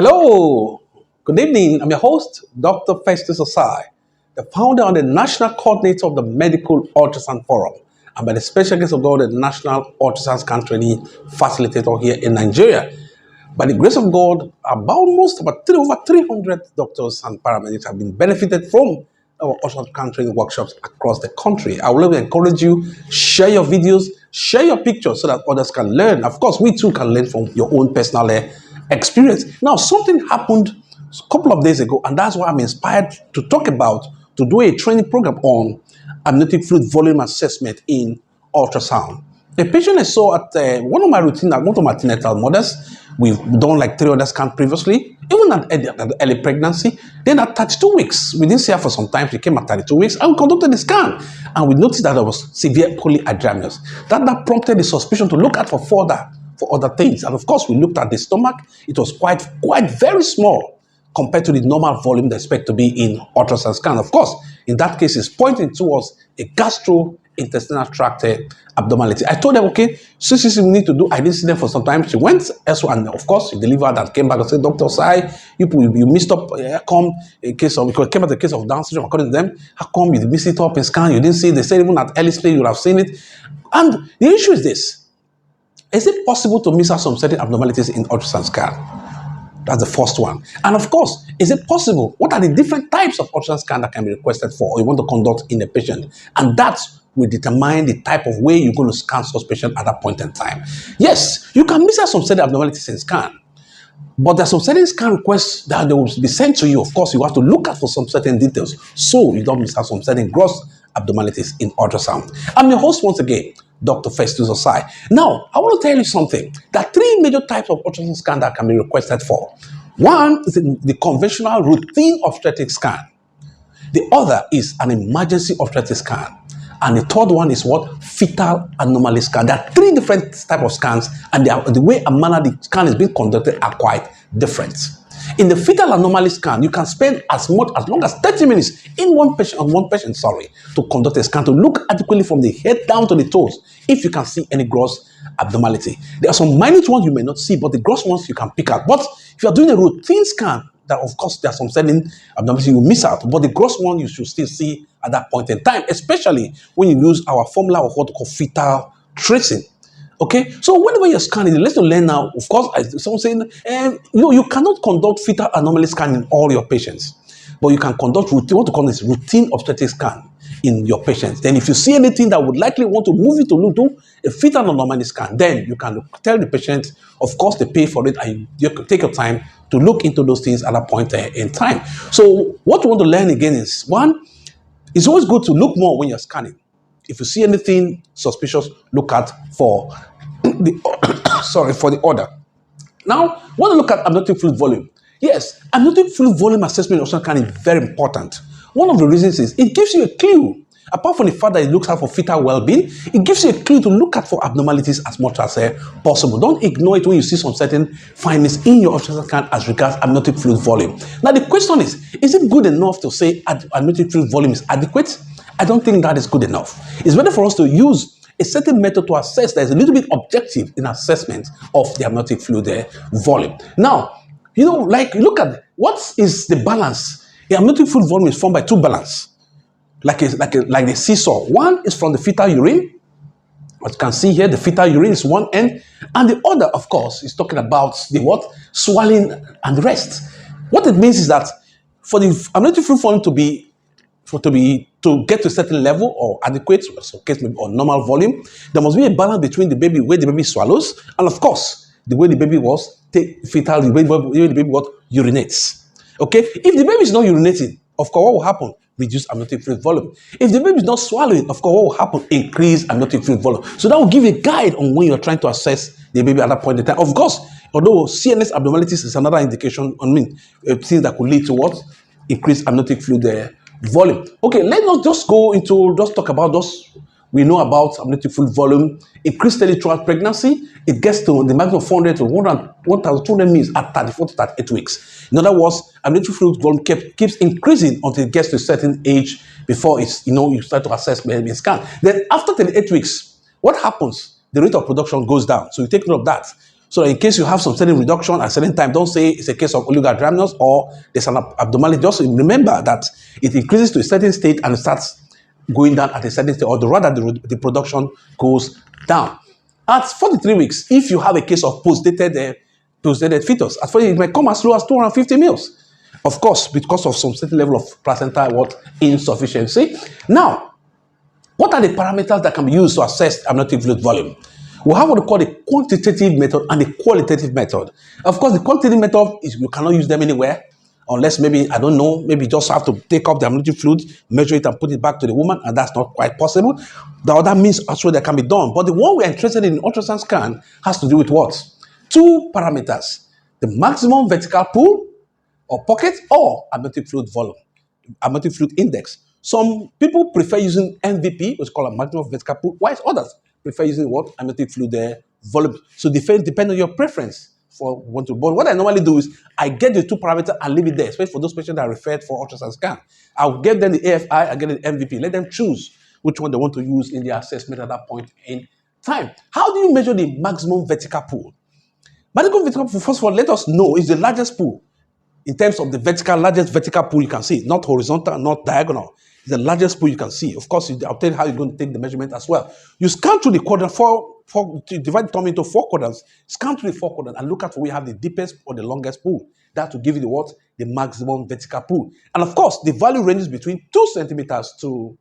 Hello, good evening. I'm your host, Dr. Festus Ossai, the founder and the national coordinator of the Medical Ultrasound Forum. I'm by the special guest of God, the National Ultrasound Scan Training Facilitator here in Nigeria. By the grace of God, over 300 doctors and paramedics have been benefited from our ultrasound scan training workshops across the country. I will encourage you, share your videos, share your pictures so that others can learn. Of course, we too can learn from your own personal experience. Now, something happened a couple of days ago, and that's why I'm inspired to do a training program on amniotic fluid volume assessment in ultrasound. A patient I saw at one of my antenatal mothers. We've done like 3 other scans previously, even at early pregnancy. Then at 32 weeks, we didn't see her for some time. She came at 32 weeks, and we conducted the scan, and we noticed that there was severe polyhydramnios. That prompted the suspicion to look out for other things. And of course, we looked at the stomach. It was quite very small compared to the normal volume they expect to be in ultrasound scan. Of course, in that case, it's pointing towards a gastrointestinal tract abnormality. I told them, okay, since we need to do, I didn't see them for some time. She went elsewhere, and of course, she delivered and came back and said, Dr. Ossai, you missed up, how come, because it came at the case of Down syndrome, according to them, how come you missed it up in scan, you didn't see it? They said even at early stage, you would have seen it. And the issue is this: is it possible to miss out some certain abnormalities in ultrasound scan? That's the first one. And of course, is it possible? What are the different types of ultrasound scan that can be requested for or you want to conduct in a patient? And that will determine the type of way you're going to scan such patient at that point in time. Yes, you can miss out some certain abnormalities in scan, but there's some certain scan requests that they will be sent to you. Of course, you have to look out for some certain details so you don't miss out some certain gross abnormalities in ultrasound. I'm your host once again, Dr. Festus Ossai. Now, I want to tell you something. There are 3 major types of ultrasound scan that can be requested for. One is the conventional routine obstetric scan. The other is an emergency obstetric scan. And the third one is what? Fetal anomaly scan. There are 3 different types of scans, and the way and manner the scan is being conducted are quite different. In the fetal anomaly scan, you can spend as long as 30 minutes in one patient to conduct a scan to look adequately from the head down to the toes if you can see any gross abnormality. There are some minute ones you may not see, but the gross ones you can pick out. But if you are doing a routine scan, that of course there are some certain abnormalities you miss out, but the gross one you should still see at that point in time, especially when you use our formula of what we call fetal tracing. Okay, so whenever you're scanning, let's learn now. Of course, as someone saying, you cannot conduct fetal anomaly scan in all your patients, but you can conduct routine obstetric scan in your patients. Then, if you see anything that would likely want to move you to do a fetal anomaly scan, then you can tell the patient, of course, they pay for it, and you can take your time to look into those things at that point in time. So, what you want to learn again is one, it's always good to look more when you're scanning. If you see anything suspicious, look out for the order. Now, want to look at amniotic fluid volume. Yes, amniotic fluid volume assessment also can be very important. One of the reasons is it gives you a clue. Apart from the fact that it looks out for fetal well-being, it gives you a clue to look out for abnormalities as much as possible. Don't ignore it when you see some certain findings in your ultrasound scan as regards amniotic fluid volume. Now, the question is it good enough to say amniotic fluid volume is adequate? I don't think that is good enough. It's better for us to use a certain method to assess that is a little bit objective in assessment of the amniotic fluid volume. Now, look at what is the balance. The amniotic fluid volume is formed by 2 balances, like the seesaw. One is from the fetal urine. As you can see here, the fetal urine is one end, and the other, of course, is talking about the what? Swelling and the rest. What it means is that for the amniotic fluid volume to get to a certain level or adequate, or normal volume, there must be a balance between the way the baby swallows, and of course, the way the baby the way the baby urinates. Okay, if the baby is not urinating, of course, what will happen? Reduce amniotic fluid volume. If the baby is not swallowing, of course, what will happen? Increase amniotic fluid volume. So that will give a guide on when you're trying to assess the baby at that point in time. Of course, although CNS abnormalities is another indication, things that could lead to what? Increased amniotic fluid volume. Okay, let's not just talk about those. We know about amniotic fluid volume increased steadily throughout pregnancy. It gets to the maximum of 400 to 1,200 mils at 34 to 38 weeks. In other words, amniotic fluid volume keeps increasing until it gets to a certain age before you start to assess baby scan. Then after 38 weeks, what happens? The rate of production goes down. So you take note of that. So in case you have some certain reduction at a certain time, don't say it's a case of oligohydramnios or there's an abnormality. Just remember that it increases to a certain state and starts going down at a certain state, or rather the production goes down. At 43 weeks, if you have a case of post-dated fetus, at 40, it may come as low as 250 mils. Of course, because of some certain level of placenta insufficiency. Now, what are the parameters that can be used to assess amniotic fluid volume? We have what we call the quantitative method and the qualitative method. Of course, the quantitative method is you cannot use them anywhere unless maybe, I don't know, maybe you just have to take up the amniotic fluid, measure it and put it back to the woman, and that's not quite possible. The other means also that can be done. But the one we're interested in ultrasound scan has to do with what? Two parameters: the maximum vertical pool or pocket or amniotic fluid volume, amniotic fluid index. Some people prefer using MVP, which is called a maximum vertical pool, whilst others prefer using what? Amniotic fluid volume. So depend on your preference for one to. But what I normally do is I get the two parameters and leave it there, especially for those patients that are referred for ultrasound scan. I'll give them the AFI, I get the MVP. Let them choose which one they want to use in their assessment at that point in time. How do you measure the maximum vertical pool? Maximum vertical pool, first of all, let us know is the largest pool in terms of the largest vertical pool you can see, not horizontal, not diagonal. It's the largest pool you can see. Of course, I'll tell you how you're going to take the measurement as well. You scan through the quadrant, divide the tummy into 4 quadrants, scan through the 4 quadrants and look at where you have the deepest or the longest pool. That will give you the what? The maximum vertical pool. And of course, the value ranges between 2 centimeters to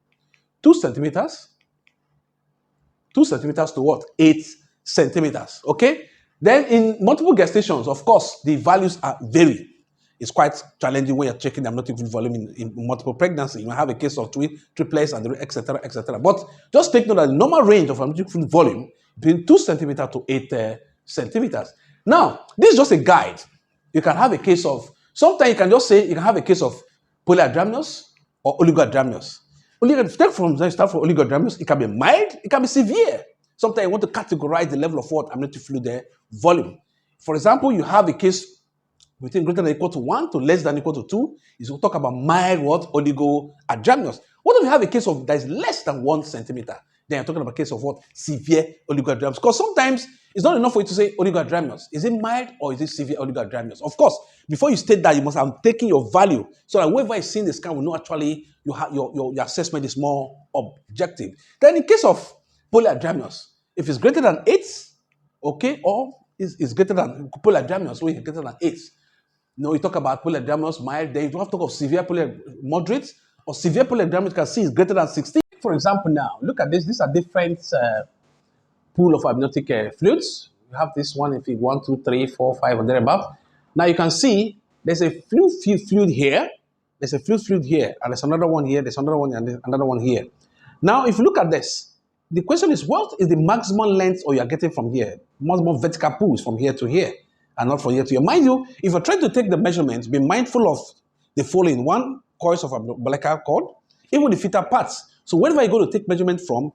2 centimeters, 2 centimeters to what? 8 centimeters. Okay? Then in multiple gestations, of course, the values are vary. It's quite challenging when you're checking the amniotic fluid volume in multiple pregnancy. You might have a case of triplets, and etc., etc. But just take note that the normal range of amniotic fluid volume between 2 centimeters to 8 centimeters. Now, this is just a guide. You can have a case of, sometimes you can just say, you can have a case of polyhydramnios or oligohydramnios. Start from oligohydramnios, it can be mild, it can be severe. Sometimes you want to categorize the level of what amniotic fluid volume. For example, you have a case between greater than or equal to 1 to less than or equal to 2, is we'll talk about mild what? Oligohydramnios. What if you have a case of that is less than 1 centimeter? Then I'm talking about a case of what? Severe oligohydramnios. Because sometimes it's not enough for you to say oligohydramnios. Is it mild or is it severe oligohydramnios? Of course, before you state that, you must have taken your value so that whoever is seeing the scan will know actually your assessment is more objective. Then in case of polyhydramnios, if it's greater than 8, okay, or is greater than polyhydramnios, so it's greater than 8. No, you talk about polyhydramnios, mild, then you don't have to talk of severe moderate, or severe polyhydramnios you can see is greater than 16. For example, now, look at this. These are different pool of amniotic fluids. You have this one, if you 1, 2, 3, 4, 5, or thereabout. Now you can see there's a fluid here, there's a fluid here, and there's another one here, there's another one, and there's another one here. Now, if you look at this, the question is, what is the maximum length or you're getting from here? Maximum vertical pool is from here to here, and not from here to here. Mind you, if you're trying to take the measurements, be mindful of the following: 1, coils of umbilical cord, even the fetal parts. So whenever you go to take measurement from,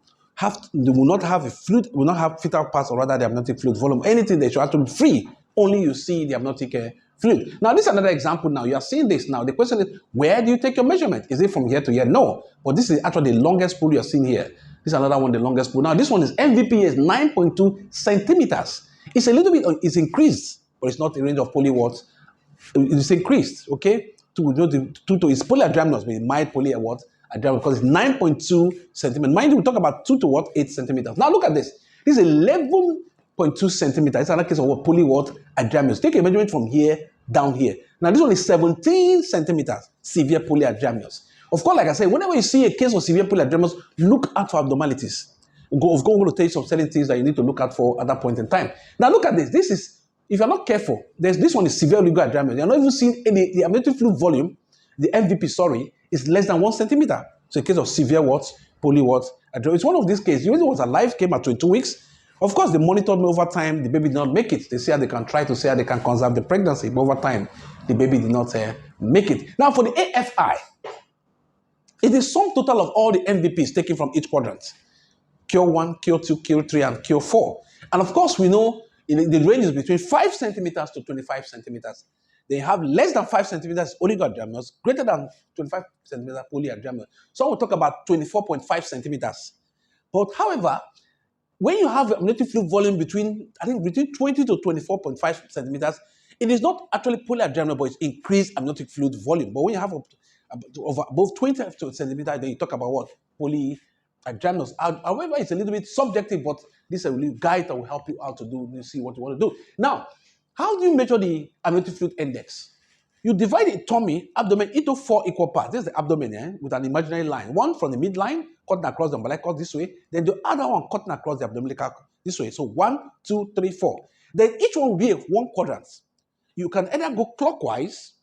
they will not have a fluid, will not have fetal parts, or rather the amniotic fluid volume. Anything that should have to be free, only you see the amniotic fluid. Now, this is another example now. You are seeing this now. The question is, where do you take your measurement? Is it from here to here? No. But this is actually the longest pool you're seeing here. This is another one, the longest pool. Now, this one is MVP is 9.2 centimeters. It's a little bit, it's increased, but it's not the range of poly what? It's increased, okay? To it's polyhydramnios, but it might poly what? Because it's 9.2 centimeters. Mind you, we talk about 2 to what? 8 centimeters. Now, look at this. This is 11.2 centimeters. It's another case of what? Poly what? Hydramnios. Take a measurement from here down here. Now, this one is 17 centimeters. Severe polyhydramnios. Of course, like I said, whenever you see a case of severe polyhydramnios, look out for abnormalities. I'm going to tell you some certain things that you need to look out for at that point in time. Now, look at this. This is, if you're not careful, this one is severe oligohydramnios. You're not even seeing the amniotic fluid volume, the MVP, sorry, is less than 1 centimeter. So, a case of severe what? Poly what? It's one of these cases. Usually, was alive, came at 22 weeks. Of course, they monitored me over time. The baby did not make it. They say they can try to say how they can conserve the pregnancy, but over time, the baby did not make it. Now, for the AFI, it is sum total of all the MVPs taken from each quadrant. Q1, Q2, Q3, and Q4. And of course, we know the range is between 5 centimeters to 25 centimeters. They have less than 5 centimeters oligohydramnios, greater than 25 centimeters polyhydramnios. So we'll talk about 24.5 centimeters. But however, when you have amniotic fluid volume between, I think, between 20 to 24.5 centimeters, it is not actually polyhydramnios, but it's increased amniotic fluid volume. But when you have above 20 centimeters, then you talk about what? Polyhydramnios. However, it's a little bit subjective, but this is a little guide that will help you out to see what you want to do. Now, how do you measure the amniotic fluid index? You divide the tummy, abdomen into 4 equal parts. This is the abdomen with an imaginary line. One from the midline, cutting across the umbilical this way. Then the other one cutting across the umbilical this way. So 1, 2, 3, 4. Then each one will be 1 quadrant. You can either go clockwise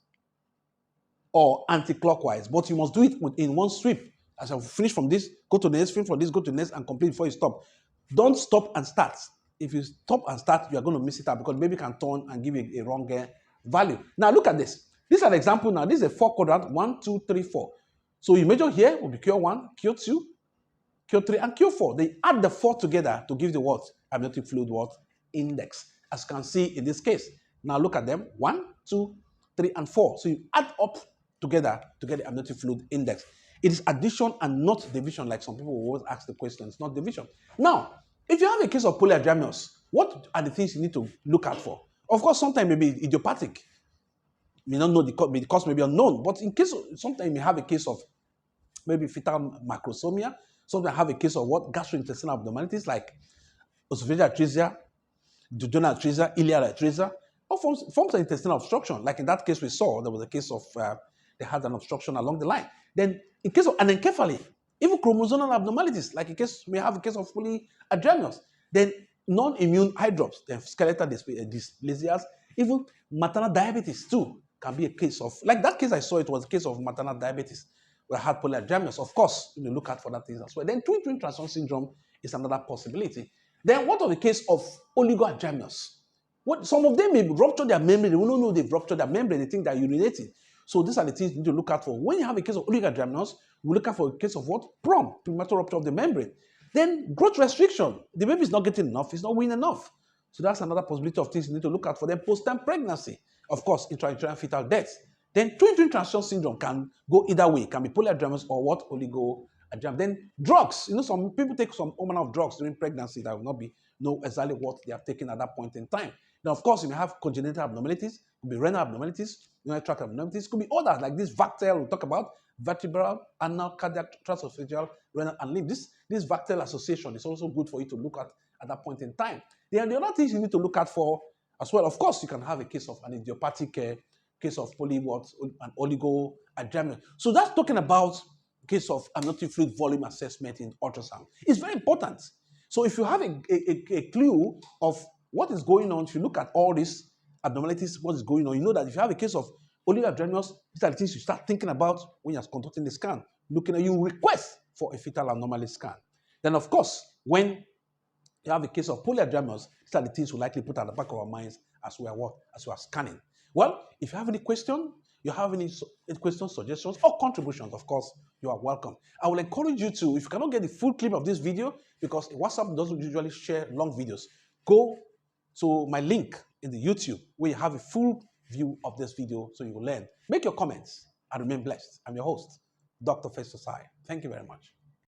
or anti-clockwise, but you must do it in one sweep. As I finish from this, go to the next, finish from this, go to the next, and complete before you stop. Don't stop and start. If you stop and start, you are going to miss it out because the baby can turn and give you a wrong value. Now look at this. This is an example now. This is a 4 quadrant, 1, 2, 3, 4. So you measure here will be Q1, Q2, Q3, and Q4. They add the 4 together to give the what? Amniotic fluid what? Index. As you can see in this case. Now look at them. 1, 2, 3, and 4. So you add up together to get the amniotic fluid index. It is addition and not division, like some people will always ask the question. It's not division. Now, if you have a case of polyhydramnios, what are the things you need to look out for? Of course, sometimes maybe idiopathic. You may not know the cause may be unknown, but in case sometimes you may have a case of maybe fetal macrosomia. Sometimes have a case of what? Gastrointestinal abnormalities like esophageal atresia, duodenal atresia, ileal atresia, or forms of intestinal obstruction. Like in that case we saw, there was a case of they had an obstruction along the line. Then in case of anencephaly, even chromosomal abnormalities, like in case we have a case of polyhydramnios, then non-immune eye drops, then skeletal dysplasias, even maternal diabetes too can be a case of, like that case I saw, it was a case of maternal diabetes where I had polyhydramnios. Of course, you look out for that things as well. Then twin transition syndrome is another possibility. Then what of the case of oligohydramnios? What, some of them may rupture their membrane. They will not know they've ruptured their membrane. They think they're urinating. So these are the things you need to look out for. When you have a case of oligohydramnios, we look out for a case of what? Premature rupture of the membrane. Then growth restriction. The baby is not getting enough. It's not weaning enough. So that's another possibility of things you need to look out for. Then post-term pregnancy. Of course, intrauterine fetal death. Then twin transition syndrome can go either way. It can be polyhydramnios or what? Oligohydramnios. Then drugs. You know, some people take some amount of drugs during pregnancy that will not be know exactly what they have taken at that point in time. Now, of course, you may have congenital abnormalities, could be renal abnormalities, urinary tract abnormalities, could be others like this VACTEL we'll talk about, vertebral, anal, cardiac, transesophageal, renal, and limb. This VACTEL association is also good for you to look at that point in time. Then the other things you need to look at for as well, of course, you can have a case of an idiopathic case of and oligohydramnios. So that's talking about case of amniotic fluid volume assessment in ultrasound. It's very important. So if you have a clue of what is going on, if you look at all these abnormalities, what is going on, you know that if you have a case of oligohydramnios, these are the things you start thinking about when you're conducting the scan. Looking at you request for a fetal anomaly scan. Then, of course, when you have a case of polyhydramnios, these are the things we likely put at the back of our minds as we are scanning. Well, if you have any question, you have any questions, suggestions, or contributions, of course, you are welcome. I will encourage you to, if you cannot get the full clip of this video, because WhatsApp doesn't usually share long videos, go to my link in the YouTube where you have a full view of this video so you will learn. Make your comments and remain blessed. I'm your host, Dr. Festus Ossai. Thank you very much.